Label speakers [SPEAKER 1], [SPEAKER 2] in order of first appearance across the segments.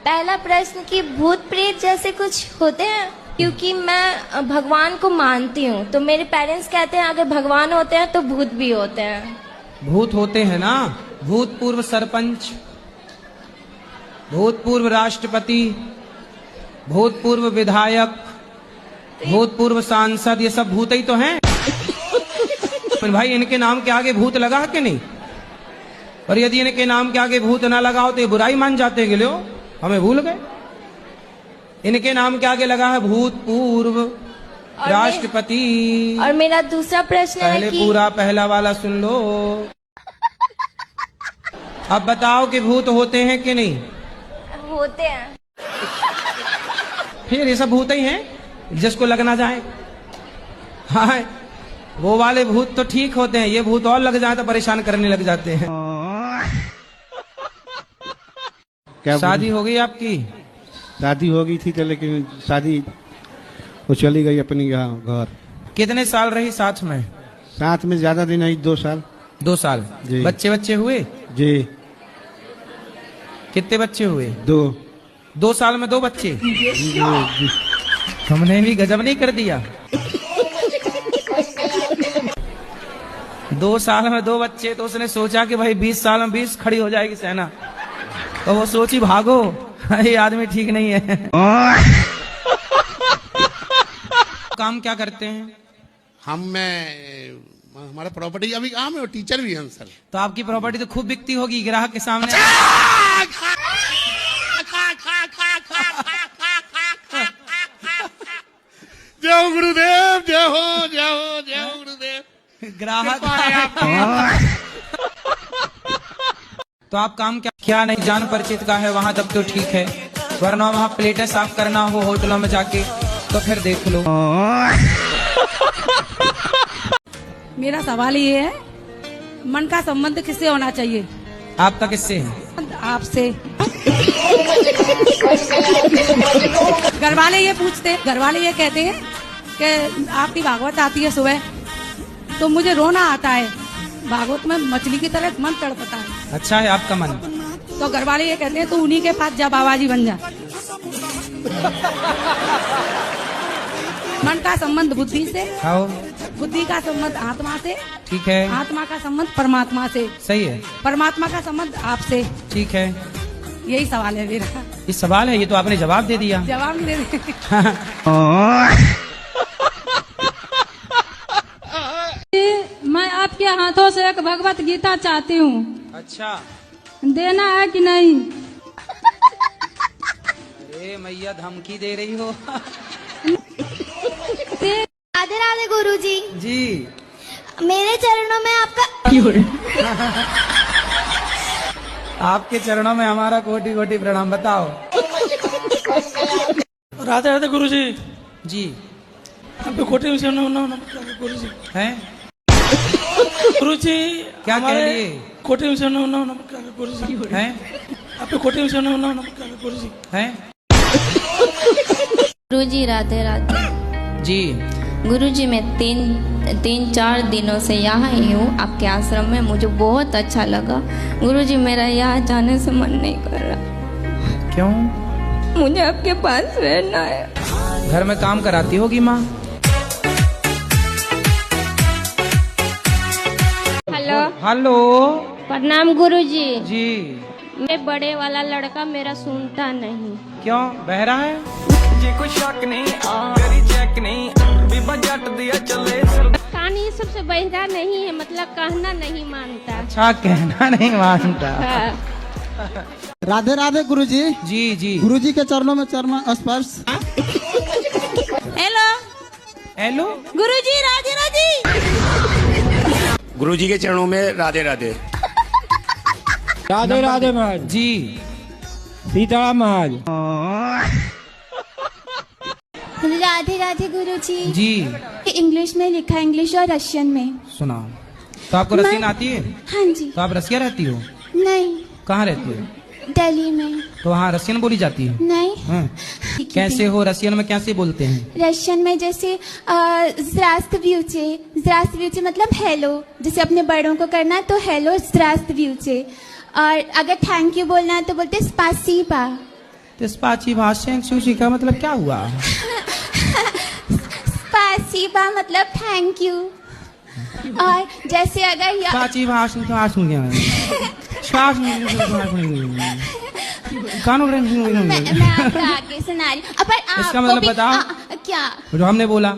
[SPEAKER 1] पहला प्रश्न कि भूत प्रेत जैसे कुछ होते हैं, क्योंकि मैं भगवान को मानती हूँ, तो मेरे पेरेंट्स कहते हैं अगर भगवान होते हैं तो भूत भी होते हैं।
[SPEAKER 2] भूत होते हैं ना, भूतपूर्व सरपंच, भूतपूर्व राष्ट्रपति, भूतपूर्व विधायक, भूतपूर्व सांसद, ये सब भूत ही तो हैं। पर भाई इनके नाम के आगे भूत लगा कि नहीं? और यदि इनके नाम के आगे भूत ना लगाओ तो ये बुराई मान जाते हैं, लो हमें भूल गए। इनके नाम के आगे लगा है भूतपूर्व राष्ट्रपति।
[SPEAKER 1] और मेरा दूसरा प्रश्न है
[SPEAKER 2] पहले
[SPEAKER 1] कि
[SPEAKER 2] पूरा पहला वाला सुन लो। अब बताओ कि भूत होते हैं कि नहीं?
[SPEAKER 1] होते हैं।
[SPEAKER 2] फिर ये सब भूत ही हैं जिसको लग ना जाए। हाँ, वो वाले भूत तो ठीक होते हैं, ये भूत और लग जाए तो परेशान करने लग जाते हैं।
[SPEAKER 3] क्या
[SPEAKER 2] शादी हो गई आपकी?
[SPEAKER 3] शादी हो गई थी तो, लेकिन शादी वो चली गई अपनी घर।
[SPEAKER 2] कितने साल रही साथ में?
[SPEAKER 3] साथ में ज्यादा दिन नहीं, 2 साल।
[SPEAKER 2] 2 साल।
[SPEAKER 3] जी।
[SPEAKER 2] बच्चे हुए?
[SPEAKER 3] जी।
[SPEAKER 2] कितने बच्चे हुए?
[SPEAKER 3] 2।
[SPEAKER 2] 2 साल में 2 बच्चे?
[SPEAKER 3] जी।
[SPEAKER 2] तुमने भी गजब नहीं कर दिया। 2 साल में 2 बच्चे, तो उसने सोचा कि भाई 20 साल में 20 खड़ी हो जाएगी सेना, तो वो सोची भागो, ये आदमी ठीक नहीं है। काम क्या करते हैं?
[SPEAKER 4] हमारा प्रॉपर्टी अभी काम है और टीचर भी हैं सर।
[SPEAKER 2] तो आपकी प्रॉपर्टी तो खूब बिकती होगी ग्राहक के सामने।
[SPEAKER 4] जय गुरुदेव, जय हो, जय हो, जय हो गुरुदेव।
[SPEAKER 2] ग्राहक तो आप काम क्या नहीं, जान परिचित का है वहां तब तो ठीक है, वरना वहां प्लेटें साफ करना हो होटलों में जाके तो फिर देख लो।
[SPEAKER 5] मेरा सवाल ये है, मन का संबंध किससे होना चाहिए?
[SPEAKER 2] आपका किससे है?
[SPEAKER 5] आपसे। घर वाले ये पूछते, घर वाले ये कहते हैं कि आपकी भागवत आती है सुबह तो मुझे रोना आता है, भागवत में मछली की तरह मन तड़पता है।
[SPEAKER 2] अच्छा है आपका मन?
[SPEAKER 5] तो घर वाले ये कहते हैं तो उन्हीं के पास जा, बाबा जी बन जा। मन का संबंध बुद्धि से,
[SPEAKER 2] आओ।
[SPEAKER 5] बुद्धि का संबंध आत्मा से,
[SPEAKER 2] ठीक है।
[SPEAKER 5] आत्मा का संबंध परमात्मा से,
[SPEAKER 2] सही है।
[SPEAKER 5] परमात्मा का संबंध आपसे,
[SPEAKER 2] ठीक है।
[SPEAKER 5] यही सवाल है मेरा।
[SPEAKER 2] ये सवाल है? ये तो आपने जवाब दे दिया।
[SPEAKER 5] जवाब नहीं दे रहे।
[SPEAKER 6] मैं आपके हाथों से एक भगवत गीता चाहती हूँ।
[SPEAKER 2] अच्छा,
[SPEAKER 6] देना है कि नहीं?
[SPEAKER 2] अरे मैया धमकी दे रही हो।
[SPEAKER 1] राधे राधे गुरुजी।
[SPEAKER 2] जी।
[SPEAKER 1] मेरे चरणों में आपका
[SPEAKER 2] आपके चरणों में हमारा कोटि कोटि प्रणाम। बताओ।
[SPEAKER 7] राधे राधे गुरुजी।
[SPEAKER 2] जी।
[SPEAKER 7] आपके कोटि में गुरुजी
[SPEAKER 2] हैं?
[SPEAKER 7] गुरुजी
[SPEAKER 2] क्या कह लिए?
[SPEAKER 7] कोटि में गुरुजी
[SPEAKER 2] हैं?
[SPEAKER 7] आपके कोटि में गुरुजी
[SPEAKER 2] हैं?
[SPEAKER 8] गुरुजी राधे राधे।
[SPEAKER 2] जी।
[SPEAKER 8] गुरुजी मैं तीन चार दिनों से यहाँ ही हूँ आपके आश्रम में, मुझे बहुत अच्छा लगा। गुरुजी मेरा यहाँ जाने से मन नहीं कर रहा।
[SPEAKER 2] क्यों?
[SPEAKER 8] मुझे आपके पास रहना है।
[SPEAKER 2] घर में काम कराती होगी माँ?
[SPEAKER 6] हेलो।
[SPEAKER 2] हेलो।
[SPEAKER 6] प्रणाम गुरुजी।
[SPEAKER 2] जी।
[SPEAKER 6] मैं बड़े वाला लड़का मेरा सुनता नहीं।
[SPEAKER 2] क्यों, बहरा है?
[SPEAKER 9] जी कोई शक नहीं, मेरी चेक नहीं, बीबा जट दिया चले।
[SPEAKER 6] कहानी सबसे बहरा नहीं है, मतलब कहना नहीं मानता।
[SPEAKER 2] अच्छा, कहना नहीं मानता।
[SPEAKER 6] हाँ।
[SPEAKER 10] राधे राधे गुरुजी।
[SPEAKER 2] जी जी।
[SPEAKER 10] गुरुजी के चरणों में चरण स्पर्श।
[SPEAKER 5] Hello
[SPEAKER 2] hello.
[SPEAKER 5] गुरुजी, राधे राधे।
[SPEAKER 4] गुरुजी के चरणों में राधे राधे।
[SPEAKER 7] राधे राधे महाराज।
[SPEAKER 2] जी।
[SPEAKER 7] सीताराम महाराज।
[SPEAKER 1] राधे राधे गुरुजी।
[SPEAKER 2] जी।
[SPEAKER 1] इंग्लिश में लिखा है, इंग्लिश और रशियन में।
[SPEAKER 2] सुनाओ। तो आपको रशियन आती है?
[SPEAKER 1] हाँ जी।
[SPEAKER 2] तो आप रसिया रहती हो?
[SPEAKER 1] नहीं।
[SPEAKER 2] कहाँ रहती हो?
[SPEAKER 1] दिल्ली में।
[SPEAKER 2] तो वहाँ रशियन बोली जाती है?
[SPEAKER 1] नहीं।
[SPEAKER 2] हाँ। कैसे हो? रशियन में कैसे बोलते हैं?
[SPEAKER 1] रशियन में जैसे ज़्रास्तव्यूचे मतलब हेलो, जैसे अपने बड़ों को करना है तो हेलो ज़्रास्तव्यूचे, और अगर थैंक यू बोलना है तो बोलते स्पासीबा।
[SPEAKER 2] तो स्पाची भाषा सुशी का मतलब क्या हुआ?
[SPEAKER 1] स्पासीबा मतलब थैंक यू। और जैसे अगर
[SPEAKER 2] स्पाची भाषा तो आसू गया कानों
[SPEAKER 1] मैं आपको आगे सुना रही हूँ। पर
[SPEAKER 2] इसका
[SPEAKER 1] आपको
[SPEAKER 2] मतलब
[SPEAKER 1] भी-
[SPEAKER 2] बताओ।
[SPEAKER 1] क्या?
[SPEAKER 2] जो हमने बोला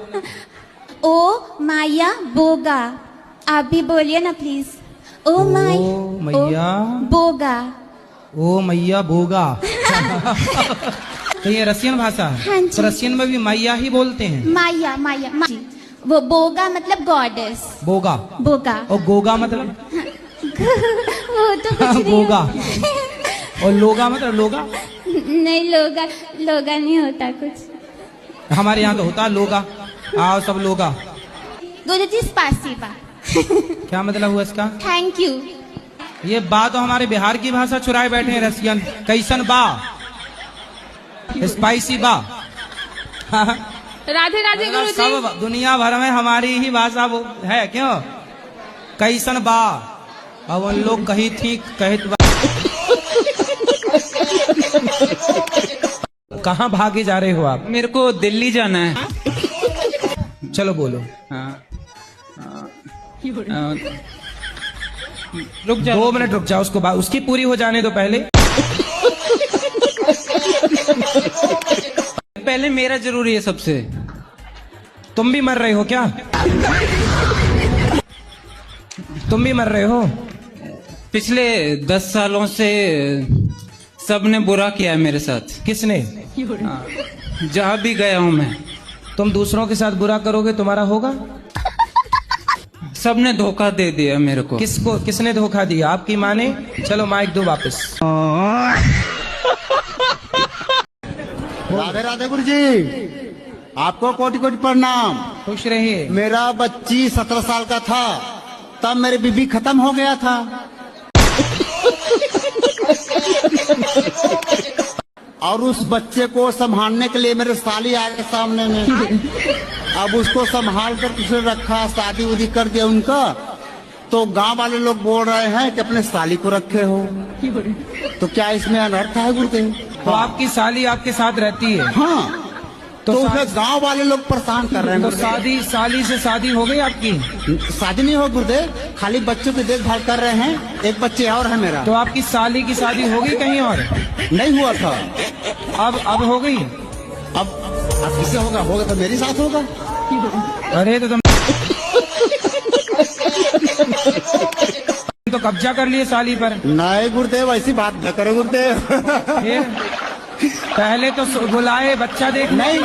[SPEAKER 1] ओ माया बोगा, आप भी बोलिए ना प्लीज। ओ
[SPEAKER 2] मैया
[SPEAKER 1] बोगा।
[SPEAKER 2] ओ मैया बोगा। तो ये रसियन भाषा है।
[SPEAKER 1] हाँ जी।
[SPEAKER 2] तो रसियन में भी मैया ही बोलते हैं।
[SPEAKER 1] माया माया जी। वो बोगा मतलब गॉडेस।
[SPEAKER 2] बोगा।
[SPEAKER 1] बोगा।
[SPEAKER 2] और गोगा मतलब
[SPEAKER 1] वो तो कुछ नहीं
[SPEAKER 2] गोगा।
[SPEAKER 1] होता।
[SPEAKER 2] और लोगा मतलब लोगा।
[SPEAKER 1] नहीं लोगा, लोगा नहीं होता कुछ।
[SPEAKER 2] हमारे यहाँ तो होता है लोगा। आओ सब लोगा।
[SPEAKER 1] गुरुजी स्पासीबा।
[SPEAKER 2] क्या मतलब हुआ इसका?
[SPEAKER 1] Thank you.
[SPEAKER 2] ये बा तो हमारे बिहार की भाषा चुराए बैठे हैं रसियन। कैसन बा? स्पाइसी बा।
[SPEAKER 6] राधे राधे गुरुजी।
[SPEAKER 2] सब दुनिया भर में हमारी ही भाषा वो है क्यों? कैसन बा? अब उन लोग कही थी कहत बा। कहाँ भागे जा रहे हो आप?
[SPEAKER 7] मेरे को दिल्ली जाना है।
[SPEAKER 2] चलो बोलो।
[SPEAKER 7] रुक जाओ
[SPEAKER 2] 2 मिनट रुक जाओ, उसको उसकी पूरी हो जाने दो पहले।
[SPEAKER 7] पहले मेरा जरूरी है सबसे।
[SPEAKER 2] तुम भी मर रहे हो क्या? तुम भी मर रहे हो?
[SPEAKER 7] पिछले 10 सालों से सबने बुरा किया है मेरे साथ।
[SPEAKER 2] किसने?
[SPEAKER 7] जहाँ भी गया हूँ मैं।
[SPEAKER 2] तुम दूसरों के साथ बुरा करोगे तुम्हारा होगा?
[SPEAKER 7] सबने धोखा दे दिया मेरे को।
[SPEAKER 2] किसको? किसने धोखा दिया? आपकी माँ ने? चलो माइक दो वापस।
[SPEAKER 10] राधे राधे गुरुजी, आपको कोटि कोटि प्रणाम।
[SPEAKER 2] खुश रहिए।
[SPEAKER 10] मेरा बच्ची 17 साल का था तब मेरी बीबी खत्म हो गया था। और उस बच्चे को संभालने के लिए मेरे साली आ गए सामने में। अब उसको संभाल कर दूसरे रखा, शादी उदी कर दिया उनका। तो गांव वाले लोग बोल रहे हैं कि अपने साली को रखे हो। तो क्या इसमें अनर्थ है गुरुदेव?
[SPEAKER 2] तो आपकी साली आपके साथ रहती है?
[SPEAKER 10] हाँ। तो उसे गांव वाले लोग परेशान कर रहे हैं।
[SPEAKER 2] तो साली से शादी हो गई आपकी?
[SPEAKER 10] शादी नहीं हो गुरुदेव, खाली बच्चों की देखभाल कर रहे हैं। एक बच्चे और है मेरा।
[SPEAKER 2] तो आपकी साली की शादी हो गई कहीं और?
[SPEAKER 10] नहीं हुआ था।
[SPEAKER 2] अब हो गई?
[SPEAKER 10] अब किसे होगा? होगा तो मेरे साथ होगा।
[SPEAKER 2] अरे तो तुम तो कब्जा कर लिए साली पर।
[SPEAKER 10] नहीं गुरुदेव, ऐसी बात न करो गुरुदेव।
[SPEAKER 2] पहले तो बुलाए बच्चा देख
[SPEAKER 10] नहीं,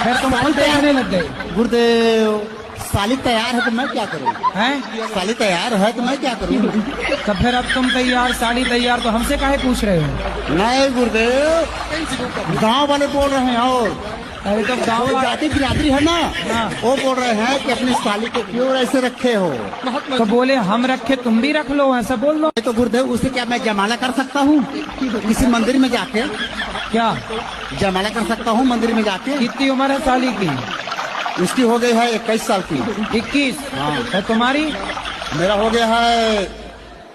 [SPEAKER 2] फिर तुम बोलते आने लग गए।
[SPEAKER 10] गुरुदेव साली तैयार है तो मैं क्या करूं?
[SPEAKER 2] हैं?
[SPEAKER 10] साली तैयार है तो मैं क्या करूं?
[SPEAKER 2] तो फिर अब तुम तैयार, साली तैयार, तो हमसे काहे पूछ रहे हो?
[SPEAKER 10] नहीं गुरुदेव, गांव वाले बोल रहे हैं। और
[SPEAKER 2] अरे तो गाँव
[SPEAKER 10] जाति बिरादरी है ना, वो बोल रहे हैं कि अपनी साली को क्यों ऐसे रखे हो।
[SPEAKER 2] तो बोले हम रखे तुम भी रख लो, ऐसा बोल लो।
[SPEAKER 10] तो गुरुदेव उसे क्या मैं जमाना कर सकता हूँ किसी मंदिर में जाके?
[SPEAKER 2] क्या
[SPEAKER 10] जमाना कर सकता हूँ मंदिर में जाके?
[SPEAKER 2] कितनी उम्र है साली की?
[SPEAKER 10] उसकी हो गई है 21 साल की।
[SPEAKER 2] 21?
[SPEAKER 10] हाँ।
[SPEAKER 2] और तुम्हारी?
[SPEAKER 10] मेरा हो गया है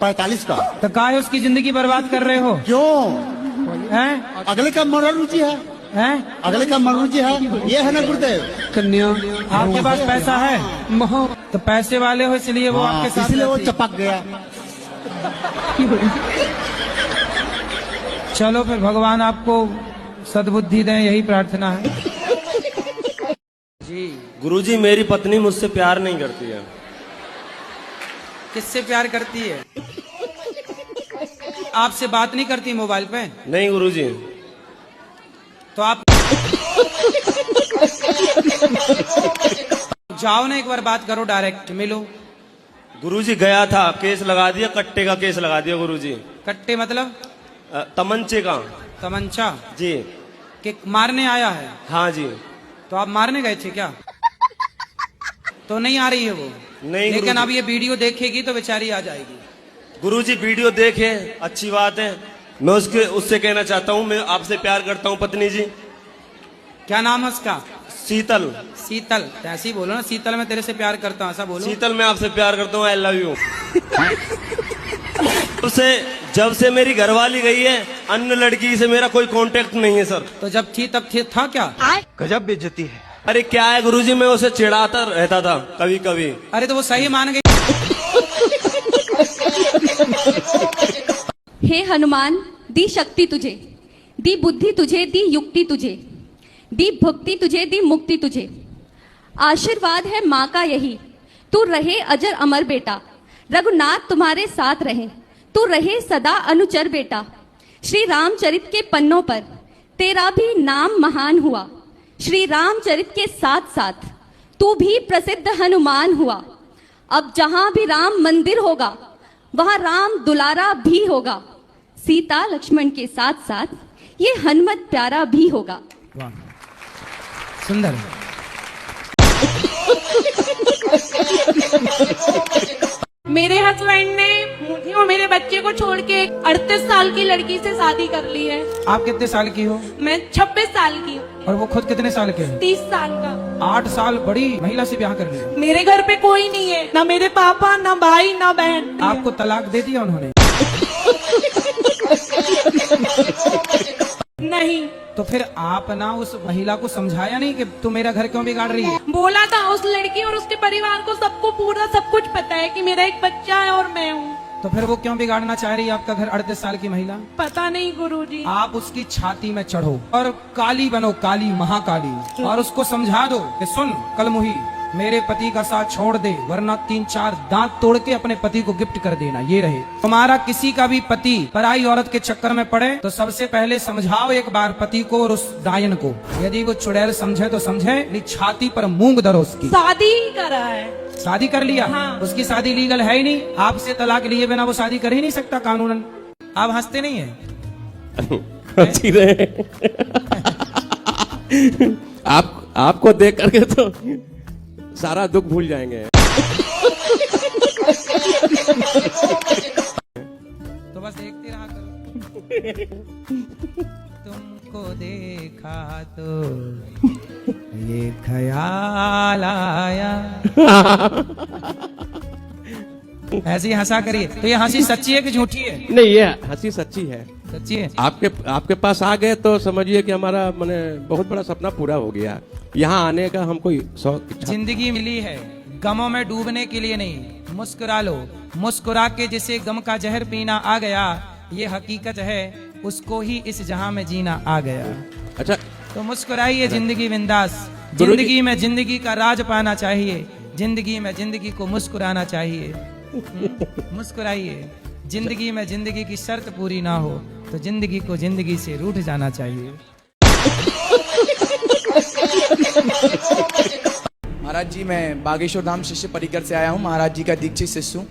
[SPEAKER 10] 45 का।
[SPEAKER 2] तो काहे उसकी जिंदगी बर्बाद कर रहे हो?
[SPEAKER 10] क्यों?
[SPEAKER 2] हैं?
[SPEAKER 10] अगले का मनोरुचि है।
[SPEAKER 2] हैं?
[SPEAKER 10] अगले का मनोरुचि है। ये है ना गुरुदेव।
[SPEAKER 2] कन्या आपके पास पैसा है? तो पैसे वाले हो इसलिए वो आपके साथ
[SPEAKER 10] इसलिए वो
[SPEAKER 2] रहती है।
[SPEAKER 10] चपक गया।
[SPEAKER 2] चलो फिर भगवान आपको सद्बुद्धि दें, यही प्रार्थना है। जी
[SPEAKER 11] गुरुजी, मेरी पत्नी मुझसे प्यार नहीं करती है।
[SPEAKER 2] किससे प्यार करती है? आपसे बात नहीं करती मोबाइल पे?
[SPEAKER 11] नहीं गुरुजी।
[SPEAKER 2] तो आप जाओ ना, एक बार बात करो, डायरेक्ट मिलो।
[SPEAKER 11] गुरुजी गया था, केस लगा दिया, कट्टे का केस लगा दिया गुरुजी।
[SPEAKER 2] कट्टे मतलब?
[SPEAKER 11] तमंचे का।
[SPEAKER 2] तमंचा?
[SPEAKER 11] जी।
[SPEAKER 2] कि मारने आया है?
[SPEAKER 11] हाँ जी।
[SPEAKER 2] तो आप मारने गए थे क्या? तो नहीं आ रही है वो?
[SPEAKER 11] नहीं
[SPEAKER 2] लेकिन
[SPEAKER 11] गुरुजी।
[SPEAKER 2] अब ये वीडियो देखेगी तो बेचारी आ जाएगी।
[SPEAKER 11] गुरुजी वीडियो देखे, अच्छी बात है। मैं उससे कहना चाहता हूँ, मैं आपसे प्यार करता हूँ पत्नी जी।
[SPEAKER 2] क्या नाम है उसका?
[SPEAKER 11] शीतल।
[SPEAKER 2] शीतल? ऐसी बोलो ना, शीतल मैं तेरे से प्यार करता हूँ, ऐसा बोलो।
[SPEAKER 11] शीतल मैं आपसे प्यार करता हूँ, आई लव यू। जब से मेरी घरवाली गई है, अन्य लड़की से मेरा कोई कांटेक्ट नहीं है सर।
[SPEAKER 2] तो जब थी तब था क्या?
[SPEAKER 11] गजब बेइज्जती है। अरे क्या है गुरुजी, मैं उसे चिढ़ाता रहता था कभी कभी।
[SPEAKER 2] अरे तो वो सही मान गई।
[SPEAKER 12] हे हनुमान, दी शक्ति तुझे, दी बुद्धि तुझे, दी युक्ति तुझे, दी भक्ति तुझे, दी मुक्ति तुझे। आशीर्वाद है माँ का यही, तू रहे अजर अमर बेटा। रघुनाथ तुम्हारे साथ रहे, तू रहे सदा अनुचर बेटा। श्री रामचरित के पन्नों पर तेरा भी नाम महान हुआ। श्री रामचरित के साथ साथ तू भी प्रसिद्ध हनुमान हुआ। अब जहां भी राम मंदिर होगा, वहां राम दुलारा भी होगा। सीता लक्ष्मण के साथ साथ ये हनुमत प्यारा भी होगा।
[SPEAKER 2] वाह, सुंदर।
[SPEAKER 5] मेरे हस्बैंड ने मुझे और मेरे बच्चे को छोड़ के 38 साल की लड़की से शादी कर ली है।
[SPEAKER 2] आप कितने साल की हो?
[SPEAKER 5] मैं 26 साल की हूँ।
[SPEAKER 2] और वो खुद कितने साल के हैं?
[SPEAKER 5] 30 साल का।
[SPEAKER 2] 8 साल बड़ी महिला से ब्याह कर लिया।
[SPEAKER 5] मेरे घर पे कोई नहीं है, ना मेरे पापा, ना भाई, ना बहन।
[SPEAKER 2] आपको तलाक दे दिया उन्होंने?
[SPEAKER 5] नहीं।
[SPEAKER 2] तो फिर आप ना उस महिला को समझाया नहीं कि तू मेरा घर क्यों बिगाड़ रही है?
[SPEAKER 5] बोला था, उस लड़की और उसके परिवार को सबको पूरा सब कुछ पता है कि मेरा एक बच्चा है और मैं हूँ।
[SPEAKER 2] तो फिर वो क्यों बिगाड़ना चाह रही है आपका घर? 38 साल की महिला।
[SPEAKER 5] पता नहीं गुरुजी।
[SPEAKER 2] आप उसकी छाती में चढ़ो और काली बनो, काली महाकाली, और उसको समझा दो कि सुन कलमुही, मेरे पति का साथ छोड़ दे, वरना 3-4 दांत तोड़ के अपने पति को गिफ्ट कर देना। ये रहे, तुम्हारा किसी का भी पति पराई औरत के चक्कर में पड़े तो सबसे पहले समझाओ एक बार पति को और उस डायन को। यदि वो चुड़ैल समझे तो समझे, नहीं छाती पर मूंग धरो उसकी। शादी
[SPEAKER 5] करा है।
[SPEAKER 2] शादी कर लिया? हाँ। उसकी शादी लीगल है ही नहीं। आपसे तलाक लिए बिना वो शादी कर ही नहीं सकता कानूनन। आप हंसते नहीं है?
[SPEAKER 11] हंसी रहे। आपको देख करके तो सारा दुख भूल जाएंगे।
[SPEAKER 2] तो बस देखते रहा करो। तुमको देखा तो ये ख्याल आया। ऐसी हंसा करिए। तो ये हंसी सच्ची है कि झूठी है?
[SPEAKER 11] नहीं, ये हंसी सच्ची है।
[SPEAKER 2] सच्ची है।
[SPEAKER 11] आपके पास आ गए तो समझिए कि हमारा मैंने बहुत बड़ा सपना पूरा हो गया। यहाँ आने का हमको
[SPEAKER 2] जिंदगी मिली है गमों में डूबने के लिए नहीं। मुस्कुरा लो, मुस्कुरा के जिसे गम का जहर पीना आ गया, ये हकीकत है, उसको ही इस जहां में जीना आ गया।
[SPEAKER 11] अच्छा,
[SPEAKER 2] तो मुस्कुराइए, जिंदगी बिंदास। जिंदगी में जिंदगी का राज पाना चाहिए, जिंदगी में जिंदगी को मुस्कुराना चाहिए। मुस्कुराइए। जिंदगी में जिंदगी की शर्त पूरी ना हो तो जिंदगी को जिंदगी से रूठ जाना चाहिए।
[SPEAKER 13] महाराज जी, मैं बागेश्वर धाम शिष्य परिकर से आया हूँ। महाराज जी का दीक्षित शिष्य हूँ।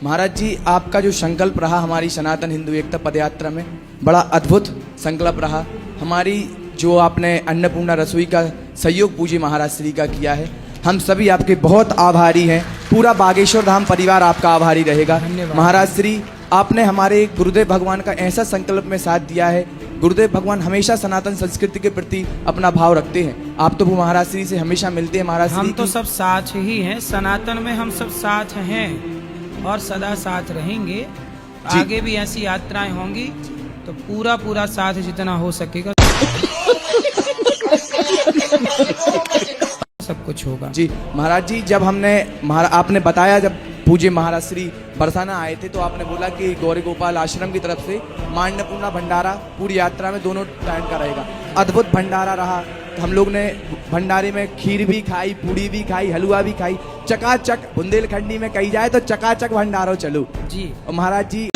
[SPEAKER 13] महाराज जी, आपका जो संकल्प रहा हमारी सनातन हिंदू एकता पदयात्रा में, बड़ा अद्भुत संकल्प रहा। हमारी जो आपने अन्नपूर्णा रसोई का सहयोग पूज्य महाराज श्री का किया है, हम सभी आपके बहुत आभारी हैं। पूरा बागेश्वर धाम परिवार आपका आभारी रहेगा। महाराज श्री, आपने हमारे गुरुदेव भगवान का ऐसा संकल्प में साथ दिया है। गुरुदेव भगवान हमेशा सनातन संस्कृति के प्रति अपना भाव रखते हैं। आप तो वो महाराज श्री से हमेशा मिलते हैं। महाराज श्री,
[SPEAKER 2] हम तो सब साथ ही हैं, सनातन में हम सब साथ हैं और सदा साथ रहेंगे। आगे भी ऐसी यात्राएं होंगी तो पूरा साथ जितना हो सकेगा सब कुछ होगा।
[SPEAKER 13] जी महाराज जी, जब आपने बताया, जब पूज्य महाराज श्री बरसाना आए थे तो आपने बोला कि गौरी गोपाल आश्रम की तरफ से मां अन्नपूर्णा भंडारा पूरी यात्रा में दोनों टाइम का रहेगा। अद्भुत भंडारा रहा। हम लोग ने भंडारे में खीर भी खाई, पूड़ी भी खाई, हलवा भी खाई। चकाचक, बुंदेलखंडी में कही जाए तो चकाचक भंडारो चलो
[SPEAKER 2] जी।
[SPEAKER 13] और महाराज जी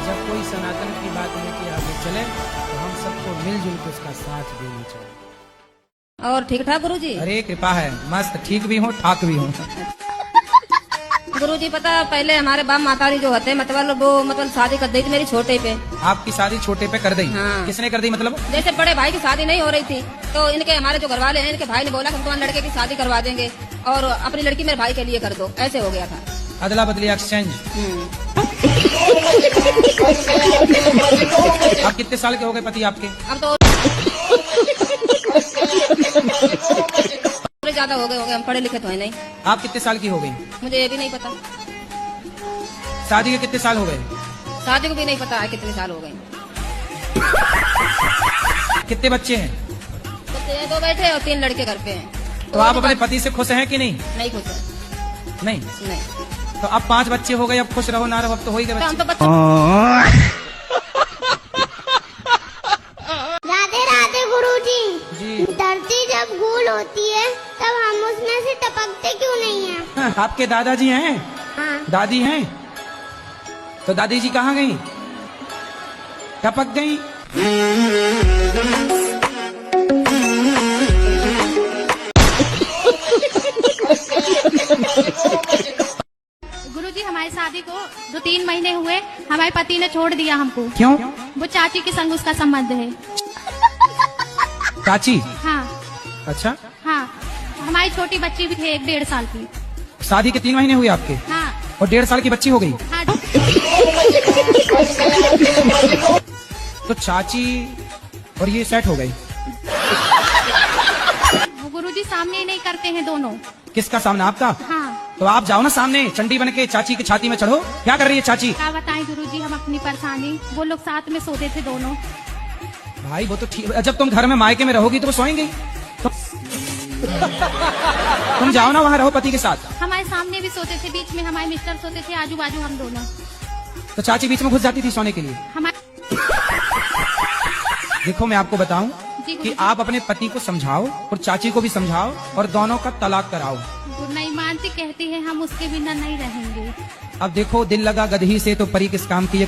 [SPEAKER 2] जब कोई सनातन की बात लेके आगे चले तो हम सबको मिलजुल के उसका साथ देना चाहिए।
[SPEAKER 14] और ठीक ठाक गुरुजी?
[SPEAKER 2] अरे कृपा है, मस्त ठीक भी हूँ, ठाक भी हूँ।
[SPEAKER 14] गुरुजी, पता पहले हमारे बाप मातारी जो होते मतलब शादी कर दी थी मेरी छोटे पे।
[SPEAKER 2] आपकी शादी छोटे पे कर दी?
[SPEAKER 14] हाँ।
[SPEAKER 2] किसने कर दी? मतलब
[SPEAKER 14] जैसे बड़े भाई की शादी नहीं हो रही थी तो इनके हमारे जो घरवाले हैं, इनके भाई ने बोला कि हम तुम्हारे लड़के की शादी करवा देंगे और अपनी लड़की मेरे भाई के लिए कर दो। ऐसे हो गया था,
[SPEAKER 2] अदला बदली एक्सचेंज। आप कितने साल के हो गए पति आपके?
[SPEAKER 14] अब तो थोड़े ज्यादा हो गए हम पढ़े लिखे तो है नहीं।
[SPEAKER 2] आप कितने साल की हो गई?
[SPEAKER 14] मुझे ये भी नहीं पता।
[SPEAKER 2] शादी के कितने साल हो गए?
[SPEAKER 14] शादी को भी नहीं पता है कितने साल हो गए।
[SPEAKER 2] कितने बच्चे हैं?
[SPEAKER 14] बच्चे 2 बैठे और 3 लड़के घर पे हैं।
[SPEAKER 2] तो आप अपने पति से खुश हैं कि नहीं?
[SPEAKER 14] नहीं खुश है।
[SPEAKER 2] नहीं
[SPEAKER 14] नहीं।
[SPEAKER 2] तो अब 5 बच्चे हो गए, अब खुश रहो ना रहो, अब तो हो ही गए
[SPEAKER 14] तो हम
[SPEAKER 2] बच्चे।
[SPEAKER 14] तो
[SPEAKER 15] राधे राधे गुरुजी।
[SPEAKER 2] जी।
[SPEAKER 15] धरती जब गोल होती है तब हम उसमें से टपकते क्यों नहीं हैं?
[SPEAKER 2] आपके दादाजी हैं?
[SPEAKER 15] हाँ।
[SPEAKER 2] दादी हैं? तो दादी जी कहाँ गई? टपक गई?
[SPEAKER 16] गुरुजी हमारी शादी को 2-3 महीने हुए, हमारे पति ने छोड़ दिया हमको।
[SPEAKER 2] क्यों?
[SPEAKER 16] वो चाची के संग उसका संबंध है।
[SPEAKER 2] चाची?
[SPEAKER 16] हाँ
[SPEAKER 2] अच्छा।
[SPEAKER 16] हाँ, हमारी छोटी बच्ची भी थी 1-1.5 साल की।
[SPEAKER 2] शादी के 3 महीने हुए आपके?
[SPEAKER 16] हाँ।
[SPEAKER 2] और 1.5 साल की बच्ची हो गई?
[SPEAKER 16] हाँ।
[SPEAKER 2] तो चाची और ये सेट हो गई?
[SPEAKER 16] वो गुरुजी सामने ही नहीं करते हैं दोनों।
[SPEAKER 2] किसका सामना? आपका?
[SPEAKER 16] हाँ।
[SPEAKER 2] तो आप जाओ ना सामने, चंडी बन के चाची की छाती में चढ़ो। क्या कर रही है चाची?
[SPEAKER 16] क्या बताएं गुरुजी हम अपनी परेशानी। वो लोग साथ में सोते थे दोनों।
[SPEAKER 2] भाई वो तो ठीक, जब तुम घर में मायके में रहोगी तो वो सोएंगी। तुम जाओ ना वहाँ रहो पति के साथ।
[SPEAKER 16] हमारे सामने भी सोते थे, बीच में हमारे मिस्टर सोते थे, आजू बाजू हम दोनों।
[SPEAKER 2] तो चाची बीच में घुस जाती थी सोने के लिए?
[SPEAKER 16] हमारे
[SPEAKER 2] देखो मैं आपको बताऊं कि आप अपने पति को समझाओ और चाची को भी समझाओ और दोनों का तलाक कराओ।
[SPEAKER 16] वो नहीं मानती, कहती है हम उसके बिना नहीं रहेंगे।
[SPEAKER 2] अब देखो दिल लगा गदही से तो परी किस काम की है।